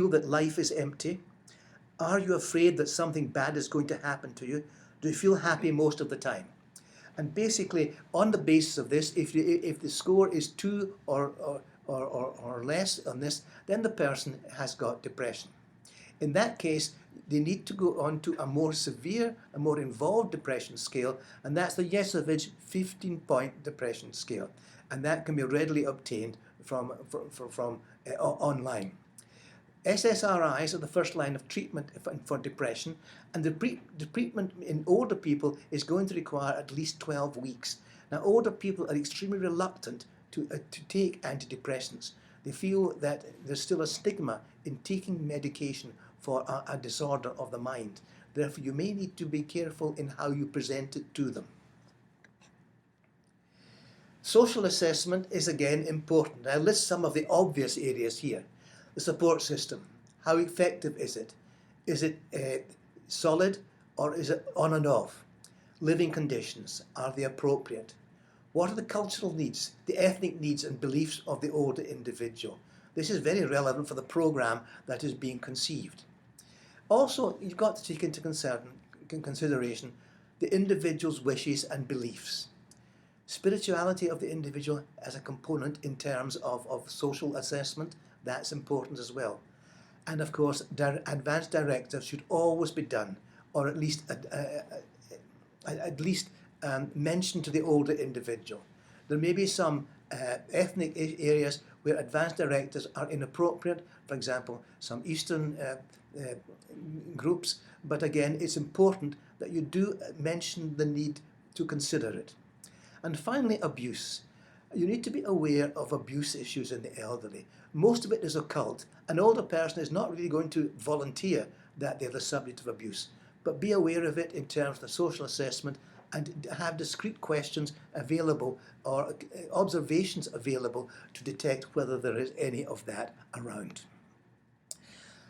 that life is empty? Are you afraid that something bad is going to happen to you? Do you feel happy most of the time? And basically, on the basis of this, if the score is 2 or less on this, then the person has got depression. In that case, they need to go on to a more severe, a more involved depression scale, and that's the Yesovich 15-point depression scale, and that can be readily obtained from online. SSRIs are the first line of treatment for depression, and the treatment in older people is going to require at least 12 weeks. Now, older people are extremely reluctant to take antidepressants. They feel that there's still a stigma in taking medication for a disorder of the mind. Therefore, you may need to be careful in how you present it to them. Social assessment is again important. I list some of the obvious areas here. The support system. How effective is it? Is it solid or is it on and off? Living conditions. Are they appropriate? What are the cultural needs, the ethnic needs and beliefs of the older individual? This is very relevant for the program that is being conceived. Also, you've got to take into consideration the individual's wishes and beliefs. Spirituality of the individual as a component in terms of social assessment, that's important as well. And of course, advanced directives should always be done, or at least mentioned to the older individual. There may be some ethnic areas where advanced directives are inappropriate, for example, some Eastern groups, but again, it's important that you do mention the need to consider it. And finally, abuse. You need to be aware of abuse issues in the elderly. Most of it is occult. An older person is not really going to volunteer that they're the subject of abuse, but be aware of it in terms of the social assessment and have discrete questions available or observations available to detect whether there is any of that around.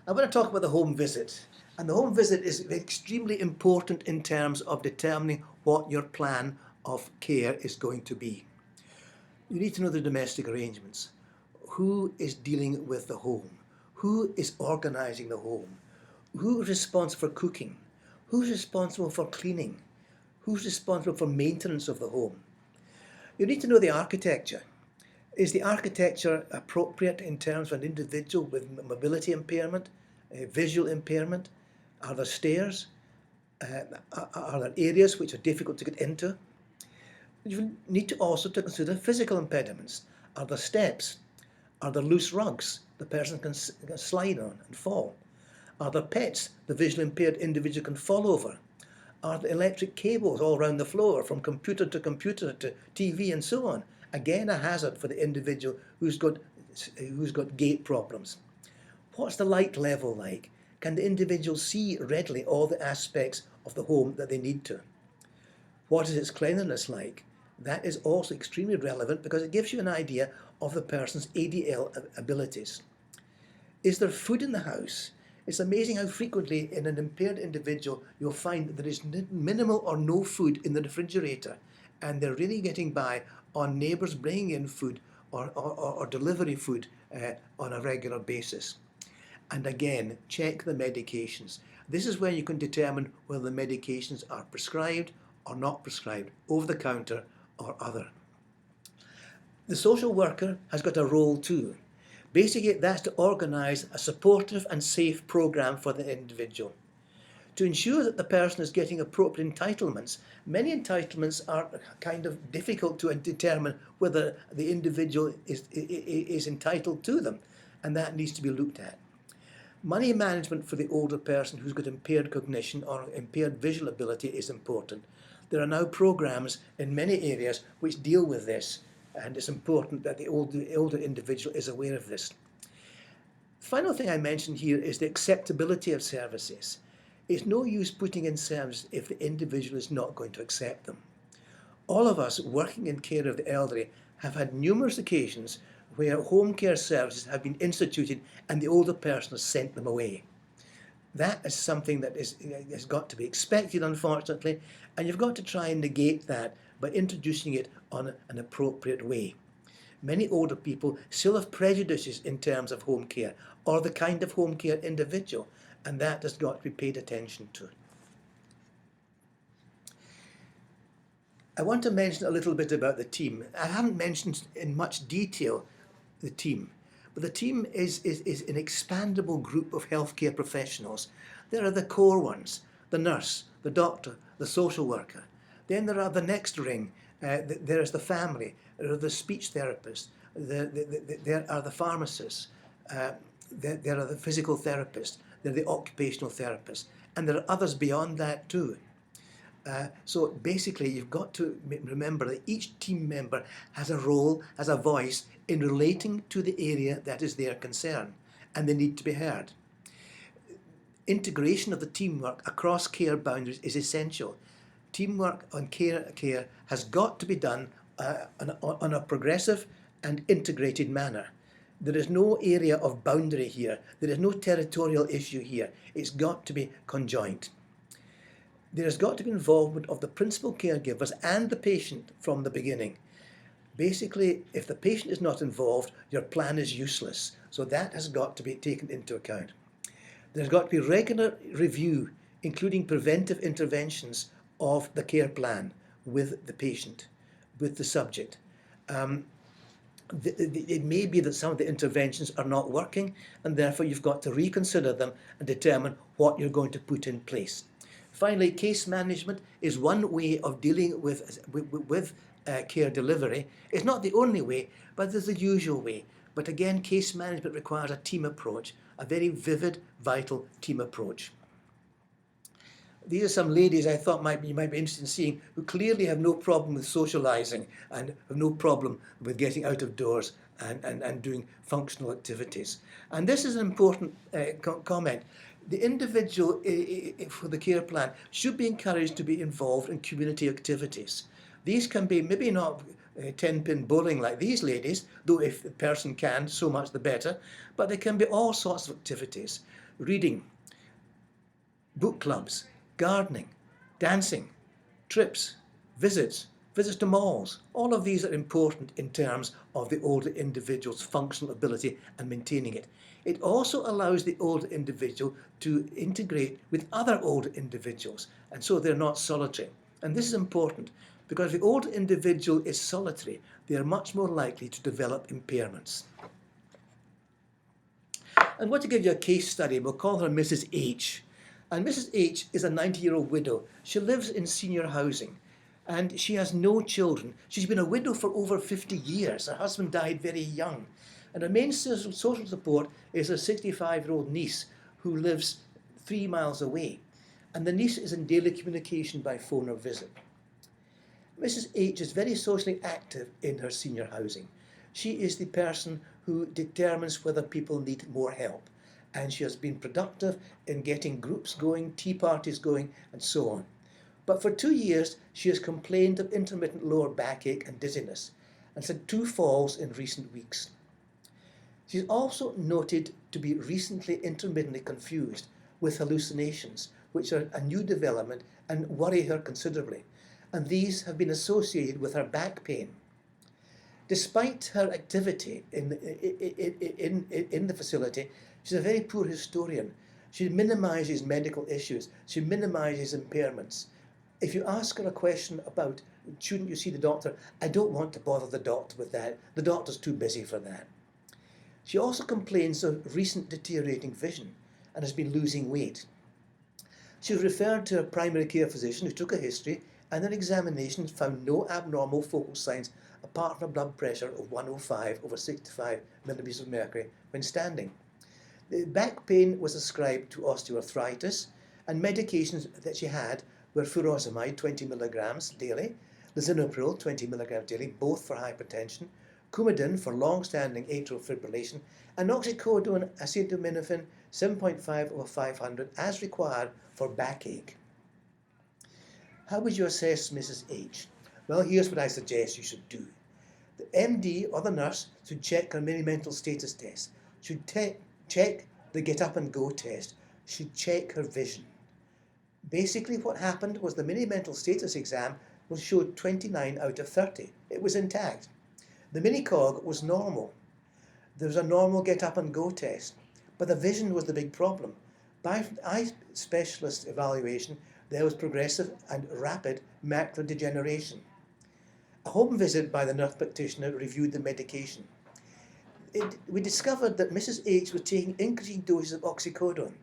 I want to talk about the home visit. And the home visit is extremely important in terms of determining what your plan of care is going to be. You need to know the domestic arrangements. Who is dealing with the home? Who is organising the home? Who is responsible for cooking? Who's responsible for cleaning? Who's responsible for maintenance of the home? You need to know the architecture. Is the architecture appropriate in terms of an individual with mobility impairment, visual impairment? Are there stairs? Are there areas which are difficult to get into? You need to also consider physical impediments. Are there steps? Are there loose rugs the person can slide on and fall? Are there pets the visually impaired individual can fall over? Are there electric cables all around the floor from computer to TV and so on? Again, a hazard for the individual who's got gait problems. What's the light level like? Can the individual see readily all the aspects of the home that they need to? What is its cleanliness like? That is also extremely relevant because it gives you an idea of the person's ADL abilities. Is there food in the house? It's amazing how frequently in an impaired individual you'll find that there is minimal or no food in the refrigerator, and they're really getting by on neighbours bringing in food or delivery food on a regular basis. And again, check the medications. This is where you can determine whether the medications are prescribed or not prescribed, over the counter or other. The social worker has got a role too. Basically, that's to organise a supportive and safe programme for the individual. To ensure that the person is getting appropriate entitlements, many entitlements are kind of difficult to determine whether the individual is entitled to them, and that needs to be looked at. Money management for the older person who's got impaired cognition or impaired visual ability is important. There are now programmes in many areas which deal with this, and it's important that the older individual is aware of this. The final thing I mentioned here is the acceptability of services. It's no use putting in services if the individual is not going to accept them. All of us working in care of the elderly have had numerous occasions where home care services have been instituted and the older person has sent them away. That is something that has got to be expected, unfortunately, and you've got to try and negate that by introducing it on an appropriate way. Many older people still have prejudices in terms of home care or the kind of home care individual, and that has got to be paid attention to. I want to mention a little bit about the team. I haven't mentioned in much detail the team, but the team is an expandable group of healthcare professionals. There are the core ones, the nurse, the doctor, the social worker. Then there are the next ring. There is the family, there are the speech therapists, there are the pharmacists, there are the physical therapists, there are the occupational therapists, and there are others beyond that too. So basically you've got to remember that each team member has a role, has a voice in relating to the area that is their concern, and they need to be heard. Integration of the teamwork across care boundaries is essential. Teamwork on care has got to be done on a progressive and integrated manner. There is no area of boundary here. There is no territorial issue here. It's got to be conjoint. There's got to be involvement of the principal caregivers and the patient from the beginning. Basically, if the patient is not involved, your plan is useless. So that has got to be taken into account. There's got to be regular review, including preventive interventions of the care plan with the patient, with the subject. It may be that some of the interventions are not working, and therefore you've got to reconsider them and determine what you're going to put in place. Finally, case management is one way of dealing with care delivery. It's not the only way, but it's the usual way. But again, case management requires a team approach, a very vivid, vital team approach. These are some ladies I thought you might be interested in seeing who clearly have no problem with socialising and have no problem with getting out of doors and doing functional activities. And this is an important comment. The individual for the care plan should be encouraged to be involved in community activities. These can be maybe not 10-pin bowling like these ladies, though if the person can, so much the better, but they can be all sorts of activities. Reading, book clubs, gardening, dancing, trips, visits to malls. All of these are important in terms of the older individual's functional ability and maintaining it. It also allows the older individual to integrate with other older individuals, and so they're not solitary. And this is important because if the older individual is solitary, they are much more likely to develop impairments. I'm going to give you a case study. We'll call her Mrs. H. And Mrs. H is a 90-year-old widow. She lives in senior housing and she has no children. She's been a widow for over 50 years. Her husband died very young. And her main social support is her 65-year-old niece who lives 3 miles away. And the niece is in daily communication by phone or visit. Mrs. H is very socially active in her senior housing. She is the person who determines whether people need more help. And she has been productive in getting groups going, tea parties going, and so on. But for 2 years, she has complained of intermittent lower backache and dizziness, and had 2 falls in recent weeks. She is also noted to be recently intermittently confused with hallucinations, which are a new development and worry her considerably, and these have been associated with her back pain. Despite her activity in the facility, she's a very poor historian. She minimises medical issues. She minimises impairments. If you ask her a question about, shouldn't you see the doctor? I don't want to bother the doctor with that. The doctor's too busy for that. She also complains of recent deteriorating vision and has been losing weight. She was referred to a primary care physician who took a history, and an examination found no abnormal focal signs apart from a blood pressure of 105/65 millimeters of mercury when standing. The back pain was ascribed to osteoarthritis, and medications that she had were furosemide 20 milligrams daily, lisinopril 20 milligrams daily, both for hypertension, Coumadin for long-standing atrial fibrillation, and oxycodone acetaminophen 7.5/500 as required for backache. How would you assess Mrs. H? Well, here's what I suggest you should do. The MD or the nurse should check her mini-mental status test, should check the get up and go test, should check her vision. Basically what happened was the mini-mental status exam was showed 29 out of 30. It was intact. The mini-cog was normal. There was a normal get up and go test, but the vision was the big problem. By eye specialist evaluation, there was progressive and rapid macular degeneration. A home visit by the nurse practitioner reviewed the medication. We discovered that Mrs. H was taking increasing doses of oxycodone.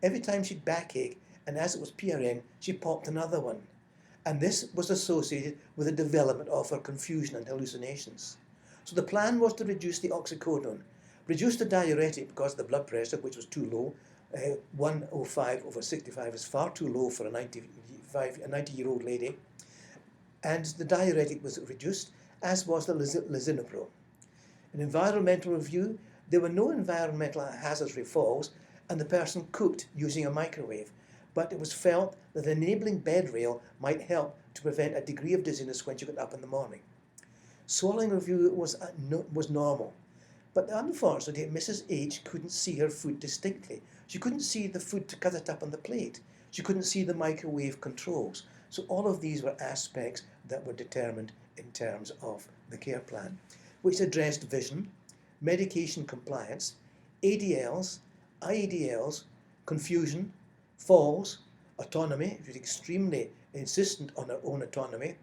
Every time she'd backache, and as it was PRN, she popped another one. And this was associated with the development of her confusion and hallucinations. So the plan was to reduce the oxycodone, reduce the diuretic because of the blood pressure, which was too low. 105/65 is far too low for a 90-year-old lady. And the diuretic was reduced, as was the lisinopril. In environmental review, there were no environmental hazards for falls, and the person cooked using a microwave, but it was felt that an enabling bed rail might help to prevent a degree of dizziness when she got up in the morning. Swallowing review was normal, but unfortunately Mrs. H couldn't see her food distinctly. She couldn't see the food to cut it up on the plate. She couldn't see the microwave controls. So all of these were aspects that were determined in terms of the care plan, which addressed vision, medication compliance, ADLs, IEDLs, confusion, falls, autonomy, she was extremely insistent on her own autonomy,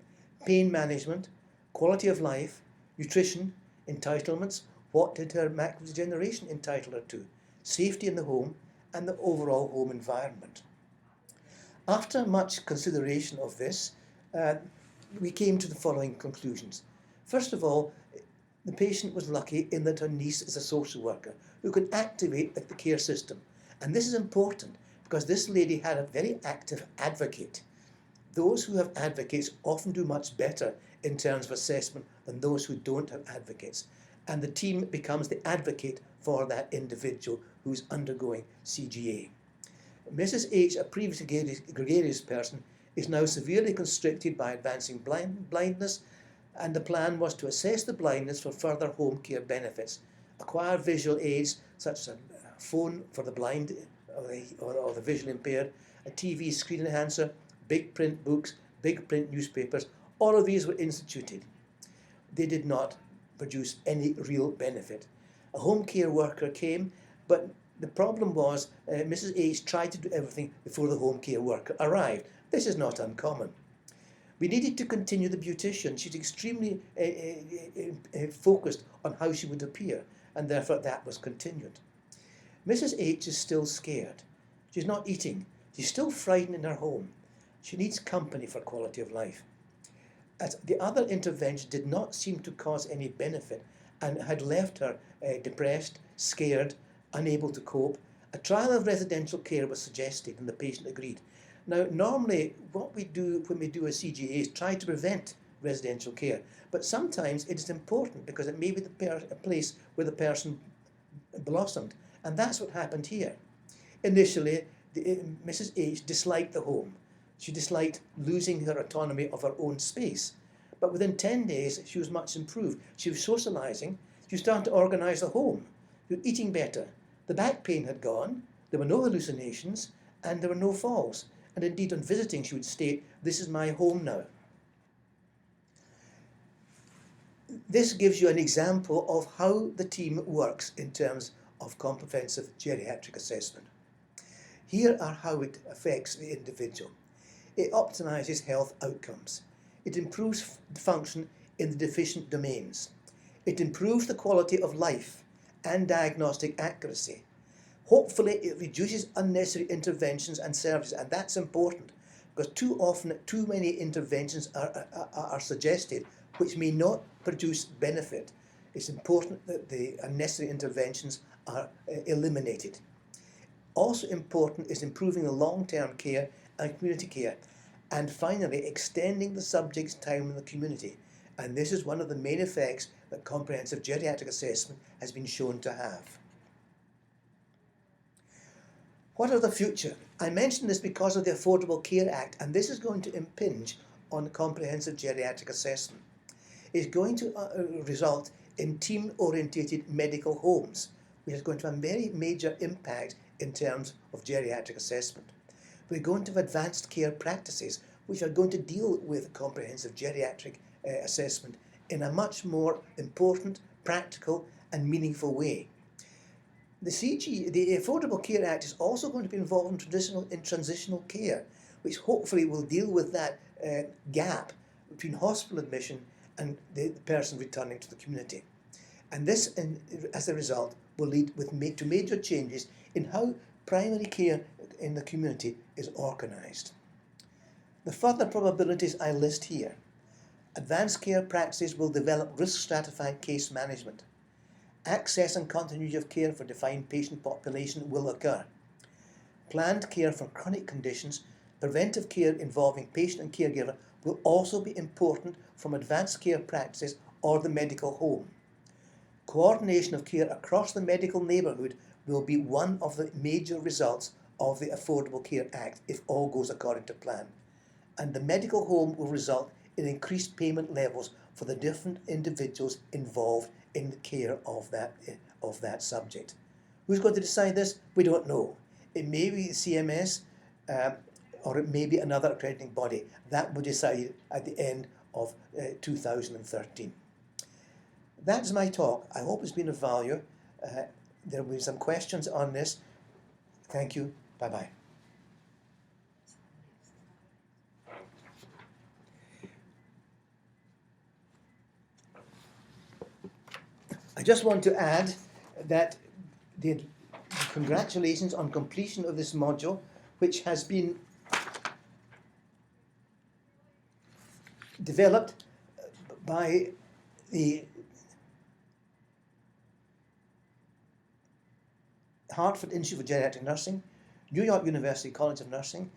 pain management, quality of life, nutrition, entitlements, what did her macular degeneration entitle her to, safety in the home, and the overall home environment. After much consideration of this, we came to the following conclusions. First of all, the patient was lucky in that her niece is a social worker who could activate the care system. And this is important because this lady had a very active advocate. Those who have advocates often do much better in terms of assessment than those who don't have advocates. And the team becomes the advocate for that individual who's undergoing CGA. Mrs. H, a previously gregarious person, is now severely constricted by advancing blindness, and the plan was to assess the blindness for further home care benefits, acquire visual aids such as a phone for the blind or the visually impaired, a TV screen enhancer, big print books, big print newspapers. All of these were instituted. They did not produce any real benefit. A home care worker came, but the problem was Mrs. H tried to do everything before the home care worker arrived. This is not uncommon. We needed to continue the beautician. She's extremely focused on how she would appear, and therefore that was continued. Mrs. H is still scared. She's not eating. She's still frightened in her home. She needs company for quality of life. As the other intervention did not seem to cause any benefit, and had left her depressed, scared, unable to cope. A trial of residential care was suggested and the patient agreed. Now, normally what we do when we do a CGA is try to prevent residential care, but sometimes it is important because it may be a place where the person blossomed, and that's what happened here. Initially, Mrs. H disliked the home. She disliked losing her autonomy of her own space. But within 10 days, she was much improved. She was socialising. She was starting to organise the home. She was eating better. The back pain had gone. There were no hallucinations, and there were no falls. And indeed, on visiting, she would state, "This is my home now." This gives you an example of how the team works in terms of comprehensive geriatric assessment. Here are how it affects the individual. It optimises health outcomes. It improves function in the deficient domains. It improves the quality of life and diagnostic accuracy. Hopefully, it reduces unnecessary interventions and services, and that's important because too often too many interventions are suggested which may not produce benefit. It's important that the unnecessary interventions are eliminated. Also important is improving the long-term care and community care. And finally, extending the subject's time in the community. And this is one of the main effects that comprehensive geriatric assessment has been shown to have. What of the future? I mention this because of the Affordable Care Act, and this is going to impinge on comprehensive geriatric assessment. It's going to result in team-orientated medical homes, which is going to have a very major impact in terms of geriatric assessment. We're going to have advanced care practices which are going to deal with comprehensive geriatric assessment in a much more important, practical and meaningful way. The Affordable Care Act is also going to be involved in transitional care, which hopefully will deal with that gap between hospital admission and the person returning to the community. And this, as a result, will lead to major changes in how primary care in the community is organised. The further probabilities I list here. Advanced care practices will develop risk-stratified case management. Access and continuity of care for defined patient population will occur. Planned care for chronic conditions, preventive care involving patient and caregiver will also be important from advanced care practices or the medical home. Coordination of care across the medical neighbourhood will be one of the major results of the Affordable Care Act if all goes according to plan. And the medical home will result in increased payment levels for the different individuals involved in the care of that subject. Who's going to decide this? We don't know. It may be CMS or it may be another accrediting body. That will decide at the end of 2013. That's my talk. I hope it's been of value. There will be some questions on this. Thank you. Bye-bye. I just want to add that the congratulations on completion of this module, which has been developed by the Hartford Institute for Geriatric Nursing, New York University College of Nursing,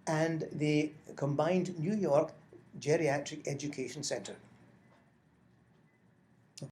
and the combined New York Geriatric Education Center.